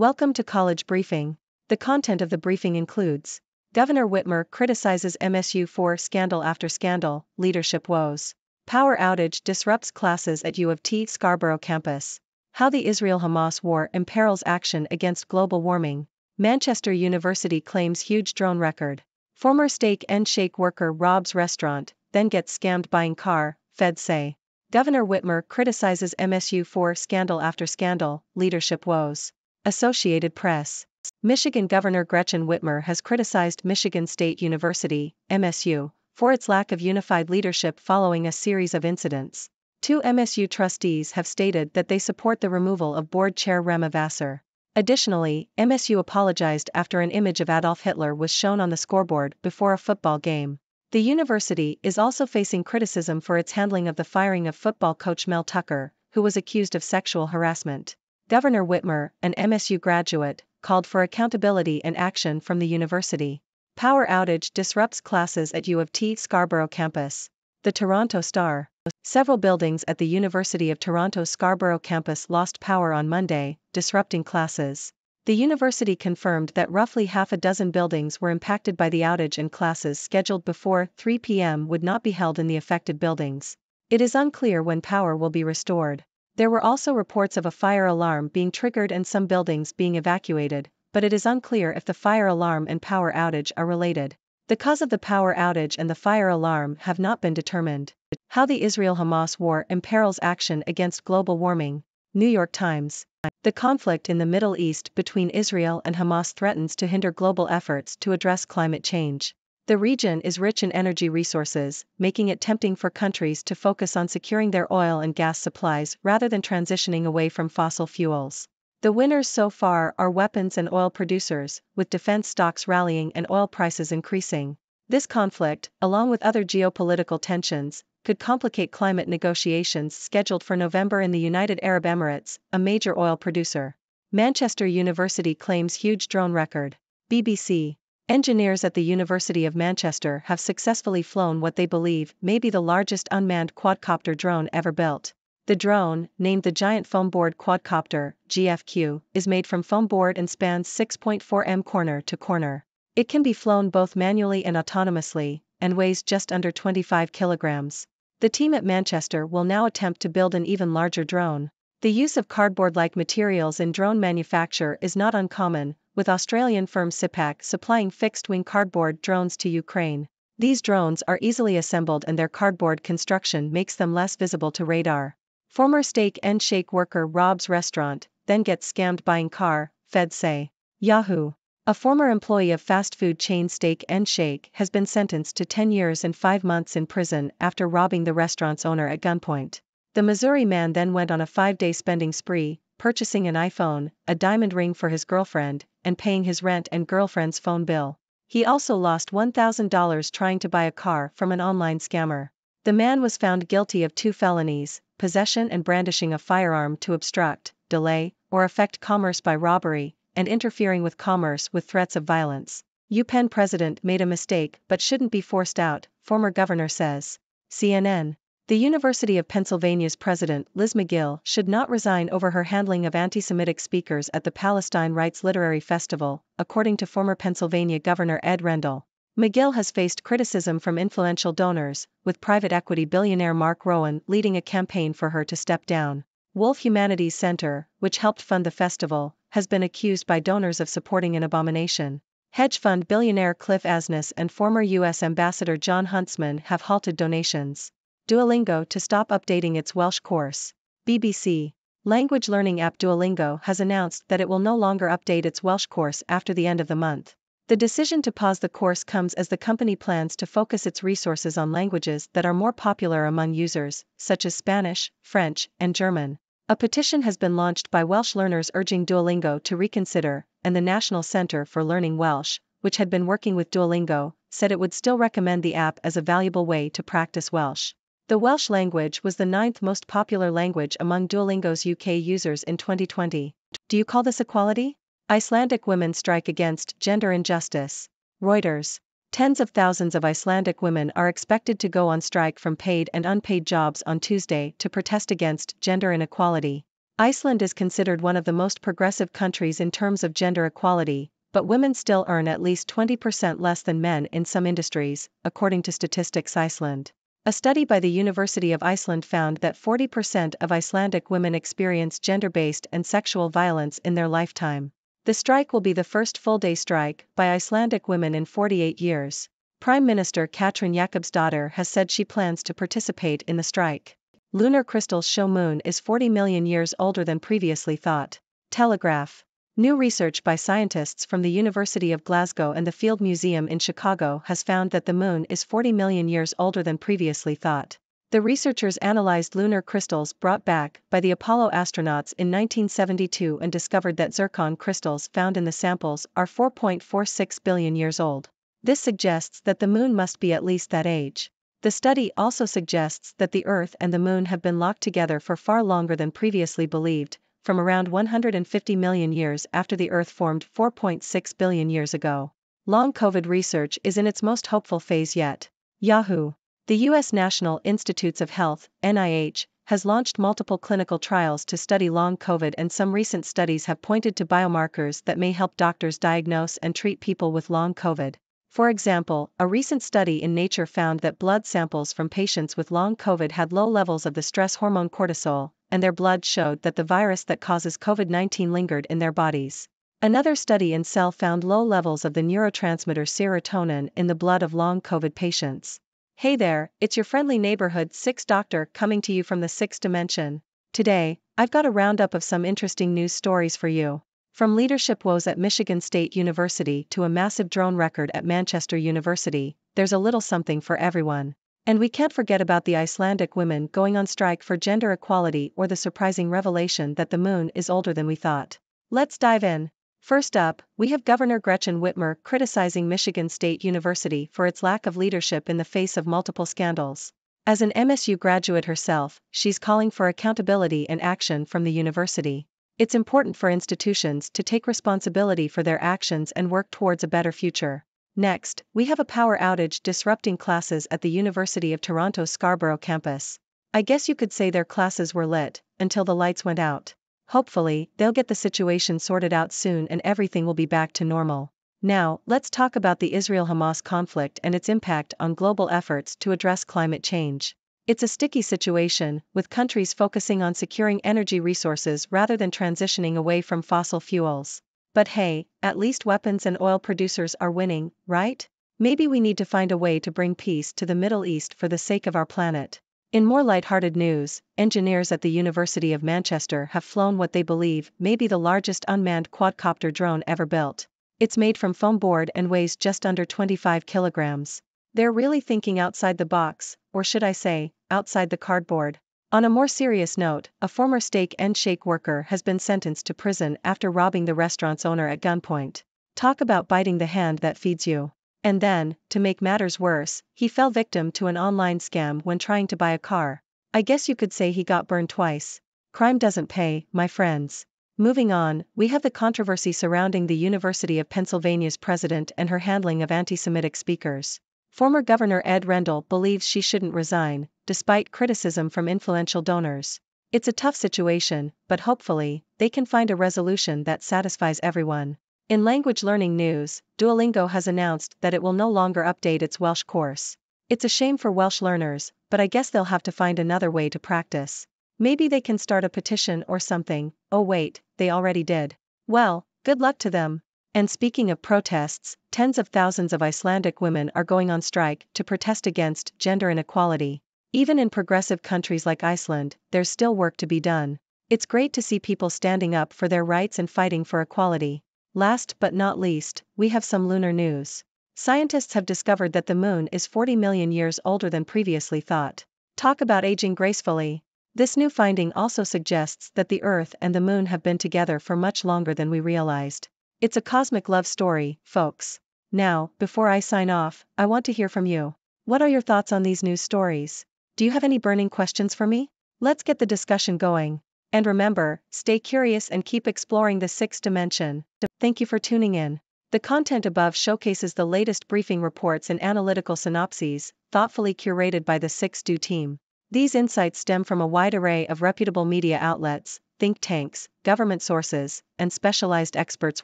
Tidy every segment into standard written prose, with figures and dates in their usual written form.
Welcome to College Briefing. The content of the briefing includes: Governor Whitmer criticizes MSU for scandal after scandal, leadership woes. Power outage disrupts classes at U of T Scarborough campus. How the Israel-Hamas war imperils action against global warming. Manchester University claims huge drone record. Former Steak and Shake worker robs restaurant, then gets scammed buying car, feds say. Governor Whitmer criticizes MSU for scandal after scandal, leadership woes. Associated Press. Michigan Governor Gretchen Whitmer has criticized Michigan State University, MSU, for its lack of unified leadership following a series of incidents. Two MSU trustees have stated that they support the removal of board chair Rema Vassar. Additionally, MSU apologized after an image of Adolf Hitler was shown on the scoreboard before a football game. The university is also facing criticism for its handling of the firing of football coach Mel Tucker, who was accused of sexual harassment. Governor Whitmer, an MSU graduate, called for accountability and action from the university. Power outage disrupts classes at U of T Scarborough campus. The Toronto Star. Several buildings at the University of Toronto's Scarborough campus lost power on Monday, disrupting classes. The university confirmed that roughly half a dozen buildings were impacted by the outage, and classes scheduled before 3 p.m. would not be held in the affected buildings. It is unclear when power will be restored. There were also reports of a fire alarm being triggered and some buildings being evacuated, but it is unclear if the fire alarm and power outage are related. The cause of the power outage and the fire alarm have not been determined. How the Israel-Hamas war imperils action against global warming. New York Times. The conflict in the Middle East between Israel and Hamas threatens to hinder global efforts to address climate change. The region is rich in energy resources, making it tempting for countries to focus on securing their oil and gas supplies rather than transitioning away from fossil fuels. The winners so far are weapons and oil producers, with defense stocks rallying and oil prices increasing. This conflict, along with other geopolitical tensions, could complicate climate negotiations scheduled for November in the United Arab Emirates, a major oil producer. Manchester University claims huge drone record. BBC. Engineers at the University of Manchester have successfully flown what they believe may be the largest unmanned quadcopter drone ever built. The drone, named the Giant Foam Board Quadcopter, GFQ, is made from foam board and spans 6.4 m corner to corner. It can be flown both manually and autonomously, and weighs just under 25 kilograms. The team at Manchester will now attempt to build an even larger drone. The use of cardboard-like materials in drone manufacture is not uncommon, with Australian firm Sipak supplying fixed-wing cardboard drones to Ukraine. These drones are easily assembled and their cardboard construction makes them less visible to radar. Former Steak and Shake worker robs restaurant, then gets scammed buying car, feds say. Yahoo! A former employee of fast food chain Steak and Shake has been sentenced to 10 years and 5 months in prison after robbing the restaurant's owner at gunpoint. The Missouri man then went on a 5-day spending spree, purchasing an iPhone, a diamond ring for his girlfriend, and paying his rent and girlfriend's phone bill. He also lost $1,000 trying to buy a car from an online scammer. The man was found guilty of 2 felonies, possession and brandishing a firearm to obstruct, delay, or affect commerce by robbery, and interfering with commerce with threats of violence. UPenn president made a mistake but shouldn't be forced out, former governor says. CNN. The University of Pennsylvania's president Liz McGill should not resign over her handling of anti-Semitic speakers at the Palestine Rights Literary Festival, according to former Pennsylvania Governor Ed Rendell. McGill has faced criticism from influential donors, with private equity billionaire Mark Rowan leading a campaign for her to step down. Wolf Humanities Center, which helped fund the festival, has been accused by donors of supporting an abomination. Hedge fund billionaire Cliff Asness and former U.S. Ambassador John Huntsman have halted donations. Duolingo to stop updating its Welsh course. BBC. Language learning app Duolingo has announced that it will no longer update its Welsh course after the end of the month. The decision to pause the course comes as the company plans to focus its resources on languages that are more popular among users, such as Spanish, French, and German. A petition has been launched by Welsh learners urging Duolingo to reconsider, and the National Centre for Learning Welsh, which had been working with Duolingo, said it would still recommend the app as a valuable way to practice Welsh. The Welsh language was the 9th most popular language among Duolingo's UK users in 2020. Do you call this equality? Icelandic women strike against gender injustice. Reuters. Tens of thousands of Icelandic women are expected to go on strike from paid and unpaid jobs on Tuesday to protest against gender inequality. Iceland is considered one of the most progressive countries in terms of gender equality, but women still earn at least 20% less than men in some industries, according to Statistics Iceland. A study by the University of Iceland found that 40% of Icelandic women experience gender-based and sexual violence in their lifetime. The strike will be the first full-day strike by Icelandic women in 48 years. Prime Minister Katrín Jakobsdóttir has said she plans to participate in the strike. Lunar crystals show moon is 40 million years older than previously thought. Telegraph. New research by scientists from the University of Glasgow and the Field Museum in Chicago has found that the moon is 40 million years older than previously thought. The researchers analyzed lunar crystals brought back by the Apollo astronauts in 1972 and discovered that zircon crystals found in the samples are 4.46 billion years old. This suggests that the moon must be at least that age. The study also suggests that the Earth and the Moon have been locked together for far longer than previously believed, from around 150 million years after the Earth formed 4.6 billion years ago. Long COVID research is in its most hopeful phase yet. Yahoo! The U.S. National Institutes of Health, NIH, has launched multiple clinical trials to study long COVID, and some recent studies have pointed to biomarkers that may help doctors diagnose and treat people with long COVID. For example, a recent study in Nature found that blood samples from patients with long COVID had low levels of the stress hormone cortisol, and their blood showed that the virus that causes COVID-19 lingered in their bodies. Another study in Cell found low levels of the neurotransmitter serotonin in the blood of long COVID patients. Hey there, it's your friendly neighborhood Sixth Doctor coming to you from the sixth dimension. Today, I've got a roundup of some interesting news stories for you. From leadership woes at Michigan State University to a massive drone record at Manchester University, there's a little something for everyone. And we can't forget about the Icelandic women going on strike for gender equality or the surprising revelation that the moon is older than we thought. Let's dive in. First up, we have Governor Gretchen Whitmer criticizing Michigan State University for its lack of leadership in the face of multiple scandals. As an MSU graduate herself, she's calling for accountability and action from the university. It's important for institutions to take responsibility for their actions and work towards a better future. Next, we have a power outage disrupting classes at the University of Toronto's Scarborough campus. I guess you could say their classes were lit until the lights went out. Hopefully, they'll get the situation sorted out soon and everything will be back to normal. Now, let's talk about the Israel-Hamas conflict and its impact on global efforts to address climate change. It's a sticky situation, with countries focusing on securing energy resources rather than transitioning away from fossil fuels. But hey, at least weapons and oil producers are winning, right? Maybe we need to find a way to bring peace to the Middle East for the sake of our planet. In more lighthearted news, engineers at the University of Manchester have flown what they believe may be the largest unmanned quadcopter drone ever built. It's made from foam board and weighs just under 25 kilograms. They're really thinking outside the box, or should I say, outside the cardboard. On a more serious note, a former Steak and Shake worker has been sentenced to prison after robbing the restaurant's owner at gunpoint. Talk about biting the hand that feeds you. And then, to make matters worse, he fell victim to an online scam when trying to buy a car. I guess you could say he got burned twice. Crime doesn't pay, my friends. Moving on, we have the controversy surrounding the University of Pennsylvania's president and her handling of anti-Semitic speakers. Former Governor Ed Rendell believes she shouldn't resign, despite criticism from influential donors. It's a tough situation, but hopefully, they can find a resolution that satisfies everyone. In language learning news, Duolingo has announced that it will no longer update its Welsh course. It's a shame for Welsh learners, but I guess they'll have to find another way to practice. Maybe they can start a petition or something. Oh wait, they already did. Well, good luck to them. And speaking of protests, tens of thousands of Icelandic women are going on strike to protest against gender inequality. Even in progressive countries like Iceland, there's still work to be done. It's great to see people standing up for their rights and fighting for equality. Last but not least, we have some lunar news. Scientists have discovered that the moon is 40 million years older than previously thought. Talk about aging gracefully. This new finding also suggests that the Earth and the moon have been together for much longer than we realized. It's a cosmic love story, folks. Now, before I sign off, I want to hear from you. What are your thoughts on these news stories? Do you have any burning questions for me? Let's get the discussion going. And remember, stay curious and keep exploring the sixth dimension. Thank you for tuning in. The content above showcases the latest briefing reports and analytical synopses, thoughtfully curated by the 6Do team. These insights stem from a wide array of reputable media outlets, think tanks, government sources, and specialized experts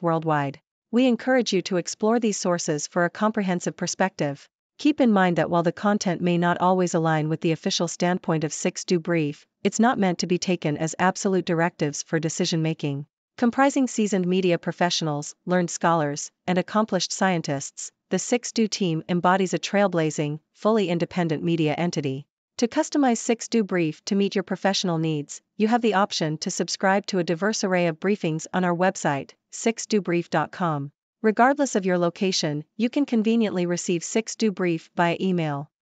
worldwide. We encourage you to explore these sources for a comprehensive perspective. Keep in mind that while the content may not always align with the official standpoint of 6DO Brief, it's not meant to be taken as absolute directives for decision-making. Comprising seasoned media professionals, learned scholars, and accomplished scientists, the 6DO team embodies a trailblazing, fully independent media entity. To customize 6DO Brief to meet your professional needs, you have the option to subscribe to a diverse array of briefings on our website, 6dobrief.com. Regardless of your location, you can conveniently receive 6DO Brief via email.